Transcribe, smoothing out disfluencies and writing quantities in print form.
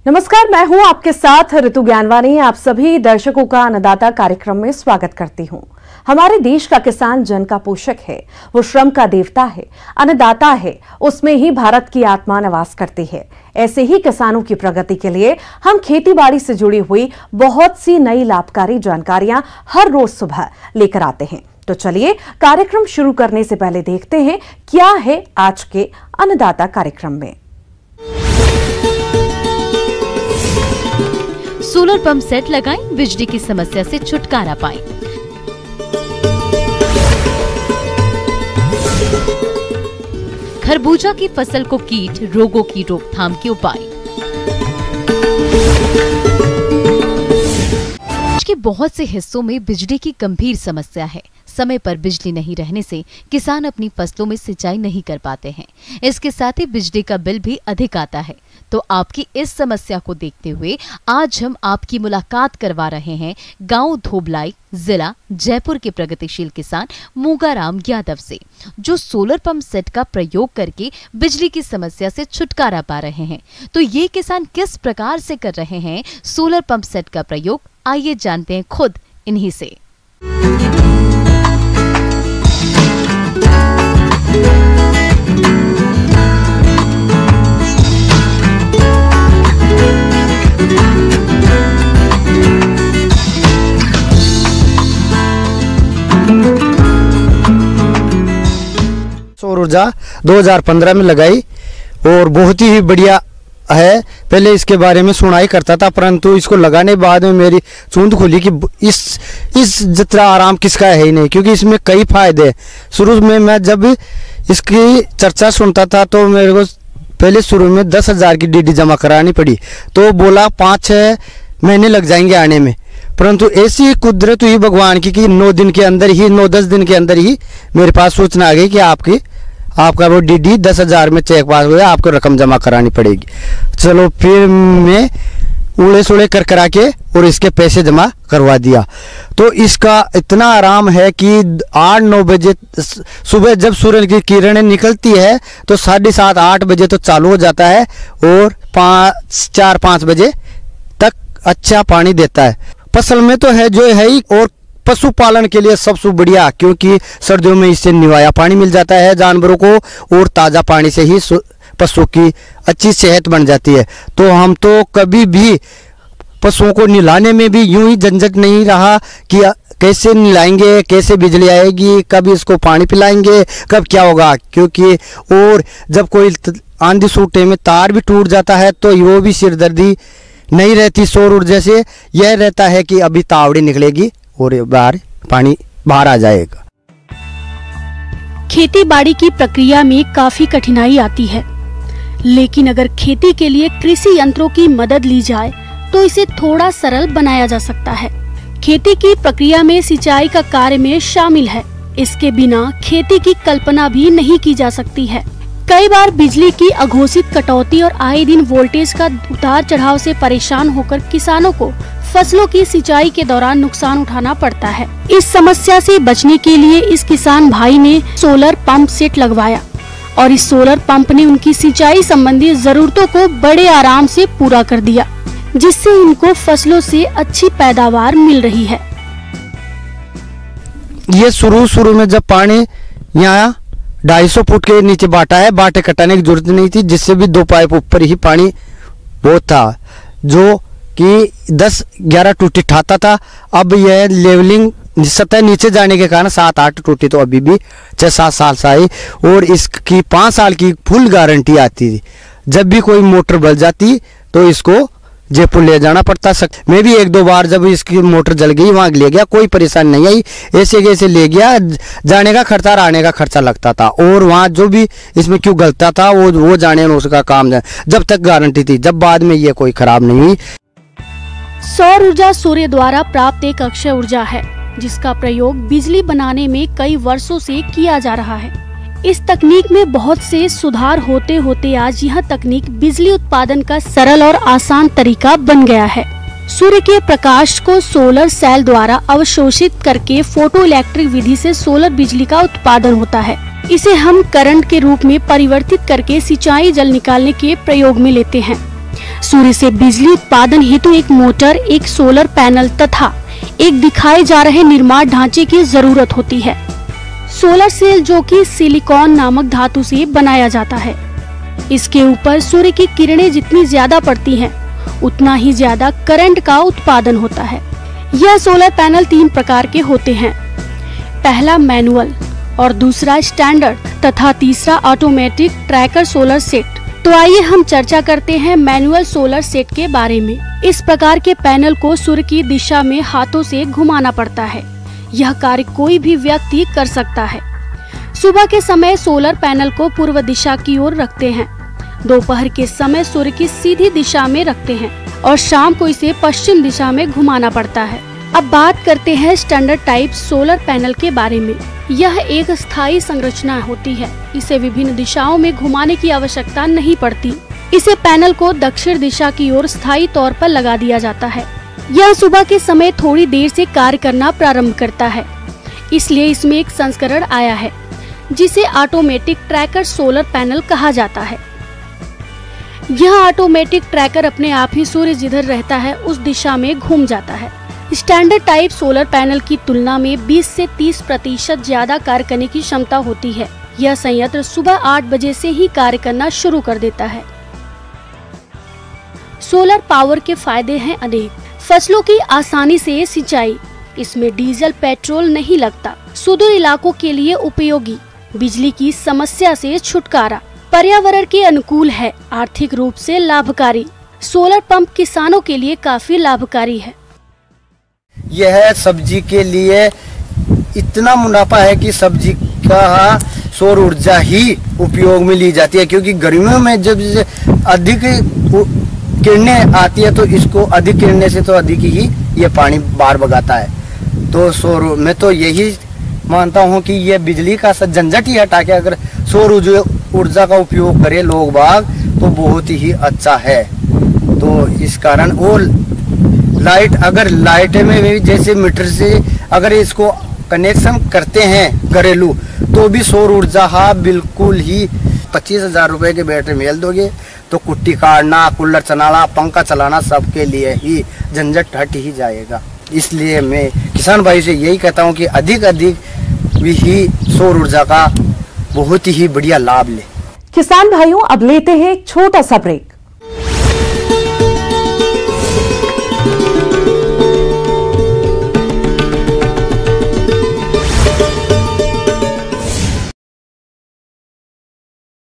नमस्कार, मैं हूं आपके साथ ऋतु ज्ञानवानी। आप सभी दर्शकों का अन्नदाता कार्यक्रम में स्वागत करती हूं। हमारे देश का किसान जन का पोषक है, वो श्रम का देवता है, अन्नदाता है, उसमें ही भारत की आत्मा निवास करती है। ऐसे ही किसानों की प्रगति के लिए हम खेतीबाड़ी से जुड़ी हुई बहुत सी नई लाभकारी जानकारियां हर रोज सुबह लेकर आते हैं। तो चलिए कार्यक्रम शुरू करने से पहले देखते हैं क्या है आज के अन्नदाता कार्यक्रम में। सोलर पंप सेट लगाएं, बिजली की समस्या से छुटकारा पाएं। खरबूजा की फसल को कीट रोगों की रोकथाम के उपाय। देश के बहुत से हिस्सों में बिजली की गंभीर समस्या है। समय पर बिजली नहीं रहने से किसान अपनी फसलों में सिंचाई नहीं कर पाते हैं। इसके साथ ही बिजली का बिल भी अधिक आता है। तो आपकी इस समस्या को देखते हुए आज हम आपकी मुलाकात करवा रहे हैं गांव धोबलाई, जिला जयपुर के प्रगतिशील किसान मूगाराम यादव से, जो सोलर पंप सेट का प्रयोग करके बिजली की समस्या से छुटकारा पा रहे हैं। तो ये किसान किस प्रकार से कर रहे हैं सोलर पंप सेट का प्रयोग, आइए जानते हैं खुद इन्हीं से। सौर ऊर्जा 2015 में लगाई और बहुत ही बढ़िया है। पहले इसके बारे में सुनाई करता था, परंतु इसको लगाने बाद में मेरी चूंद खुली कि इस जितना आराम किसका है ही नहीं, क्योंकि इसमें कई फायदे हैं। शुरू में मैं जब इसकी चर्चा सुनता था तो मेरे को पहले शुरू में 10,000 की डीडी जमा करानी पड़ी, तो बोला 5-6 महीने लग जाएंगे आने में। परंतु ऐसी कुदरत हुई भगवान की कि 9 दिन के अंदर ही 9-10 दिन के अंदर ही मेरे पास सूचना आ गई कि आपका वो डीडी 10,000 में चेक पास हुआ, आपको रकम जमा करानी पड़ेगी। चलो फिर मैं उड़े सुड़े कर करा के और इसके पैसे जमा करवा दिया। तो इसका इतना आराम है कि 8-9 बजे सुबह जब सूर्य की किरणें निकलती है तो 7:30-8 बजे तो चालू हो जाता है और 4-5 बजे तक अच्छा पानी देता है। फसल में तो है जो है ही, और पशुपालन के लिए सबसे बढ़िया, क्योंकि सर्दियों में इससे निवाया पानी मिल जाता है जानवरों को, और ताज़ा पानी से ही पशु की अच्छी सेहत बन जाती है। तो हम तो कभी भी पशुओं को निलाने में भी यूं ही झंझट नहीं रहा कि कैसे निलाएंगे, कैसे बिजली आएगी, कब इसको पानी पिलाएंगे, कब क्या होगा। क्योंकि और जब कोई आंधी सूटे में तार भी टूट जाता है तो वो भी सिरदर्दी नहीं रहती। सौर ऊर्जा से यह रहता है कि अभी तावड़ी निकलेगी और बाहर पानी बाहर आ जाएगा। खेती बाड़ी की प्रक्रिया में काफी कठिनाई आती है, लेकिन अगर खेती के लिए कृषि यंत्रों की मदद ली जाए तो इसे थोड़ा सरल बनाया जा सकता है। खेती की प्रक्रिया में सिंचाई का कार्य में शामिल है। इसके बिना खेती की कल्पना भी नहीं की जा सकती है। कई बार बिजली की अघोषित कटौती और आए दिन वोल्टेज का उतार चढ़ाव से परेशान होकर किसानों को फसलों की सिंचाई के दौरान नुकसान उठाना पड़ता है। इस समस्या से बचने के लिए इस किसान भाई ने सोलर पंप सेट लगवाया और इस सोलर पंप ने उनकी सिंचाई संबंधी जरूरतों को बड़े आराम से पूरा कर दिया, जिससे इनको फसलों से अच्छी पैदावार मिल रही है। ये शुरू में जब पानी यहाँ 250 फुट के नीचे बांटा है, बांटे कटाने की जरूरत नहीं थी, जिससे भी 2 पाइप ऊपर ही पानी बहुत था, जो कि 10-11 टूटी ठाता था। अब यह लेवलिंग सतह नीचे जाने के कारण 7-8 टूटी तो अभी भी 6-7 साल से आई, और इसकी 5 साल की फुल गारंटी आती थी। जब भी कोई मोटर बल जाती तो इसको जयपुर ले जाना पड़ता। मैं भी 1-2 बार जब इसकी मोटर जल गई वहाँ ले गया, कोई परेशानी नहीं आई, ऐसे कैसे ले गया। जाने का खर्चा और आने का खर्चा लगता था, और वहाँ जो भी इसमें क्यों गलता था वो जाने उसका काम जब तक गारंटी थी। जब बाद में ये कोई खराब नहीं हुई। सौर ऊर्जा सूर्य द्वारा प्राप्त एक अक्षय ऊर्जा है, जिसका प्रयोग बिजली बनाने में कई वर्षों से किया जा रहा है। इस तकनीक में बहुत से सुधार होते होते आज यह तकनीक बिजली उत्पादन का सरल और आसान तरीका बन गया है। सूर्य के प्रकाश को सोलर सेल द्वारा अवशोषित करके फोटो इलेक्ट्रिक विधि से सोलर बिजली का उत्पादन होता है। इसे हम करंट के रूप में परिवर्तित करके सिंचाई जल निकालने के प्रयोग में लेते हैं। सूर्य से बिजली उत्पादन हेतु एक मोटर, एक सोलर पैनल तथा एक दिखाए जा रहे निर्माण ढांचे की जरूरत होती है। सोलर सेल जो कि सिलिकॉन नामक धातु से बनाया जाता है। इसके ऊपर सूर्य की किरणें जितनी ज्यादा पड़ती हैं, उतना ही ज्यादा करंट का उत्पादन होता है। यह सोलर पैनल 3 प्रकार के होते हैं। पहला मैनुअल और दूसरा स्टैंडर्ड तथा तीसरा ऑटोमेटिक ट्रैकर सोलर सेट। तो आइए हम चर्चा करते हैं मैनुअल सोलर सेट के बारे में। इस प्रकार के पैनल को सूर्य की दिशा में हाथों से घुमाना पड़ता है। यह कार्य कोई भी व्यक्ति कर सकता है। सुबह के समय सोलर पैनल को पूर्व दिशा की ओर रखते हैं, दोपहर के समय सूर्य की सीधी दिशा में रखते हैं और शाम को इसे पश्चिम दिशा में घुमाना पड़ता है। अब बात करते हैं स्टैंडर्ड टाइप सोलर पैनल के बारे में। यह एक स्थायी संरचना होती है। इसे विभिन्न दिशाओं में घुमाने की आवश्यकता नहीं पड़ती। इसे पैनल को दक्षिण दिशा की ओर स्थायी तौर पर लगा दिया जाता है। यह सुबह के समय थोड़ी देर से कार्य करना प्रारंभ करता है, इसलिए इसमें एक संस्करण आया है जिसे ऑटोमेटिक ट्रैकर सोलर पैनल कहा जाता है। यह ऑटोमेटिक ट्रैकर अपने आप ही सूर्य जिधर रहता है उस दिशा में घूम जाता है। स्टैंडर्ड टाइप सोलर पैनल की तुलना में 20 से 30% ज्यादा कार्य करने की क्षमता होती है। यह संयंत्र सुबह 8 बजे से ही कार्य करना शुरू कर देता है। सोलर पावर के फायदे हैं अनेक। फसलों की आसानी से सिंचाई, इसमें डीजल पेट्रोल नहीं लगता। सुदूर इलाकों के लिए उपयोगी, बिजली की समस्या से छुटकारा, पर्यावरण के अनुकूल है, आर्थिक रूप से लाभकारी। सोलर पंप किसानों के लिए काफी लाभकारी है। यह सब्जी के लिए इतना मुनाफा है कि सब्जी का सौर ऊर्जा ही उपयोग में ली जाती है, क्योंकि गर्मियों में जब अधिक किरणें आती है तो इसको अधिक किरणें से तो अधिक ही ये पानी बाहर भगाता है। तो सौर मैं तो यही मानता हूँ कि ये बिजली का झंझट ही हटा के अगर सौर ऊर्जा का उपयोग करे लोग बाग तो बहुत ही अच्छा है। तो इस कारण वो लाइट, अगर लाइट में भी जैसे मीटर से अगर इसको कनेक्शन करते हैं घरेलू तो भी सौर ऊर्जा हाँ बिल्कुल ही 25,000 रुपए के बैटरी मेल दोगे तो कुट्टी काटना, कूलर चलाना, पंखा चलाना सबके लिए ही झंझट हट ही जाएगा। इसलिए मैं किसान भाई से यही कहता हूँ कि अधिक ही सौर ऊर्जा का बहुत ही बढ़िया लाभ ले। किसान भाइयों, अब लेते हैं एक छोटा सा ब्रेक।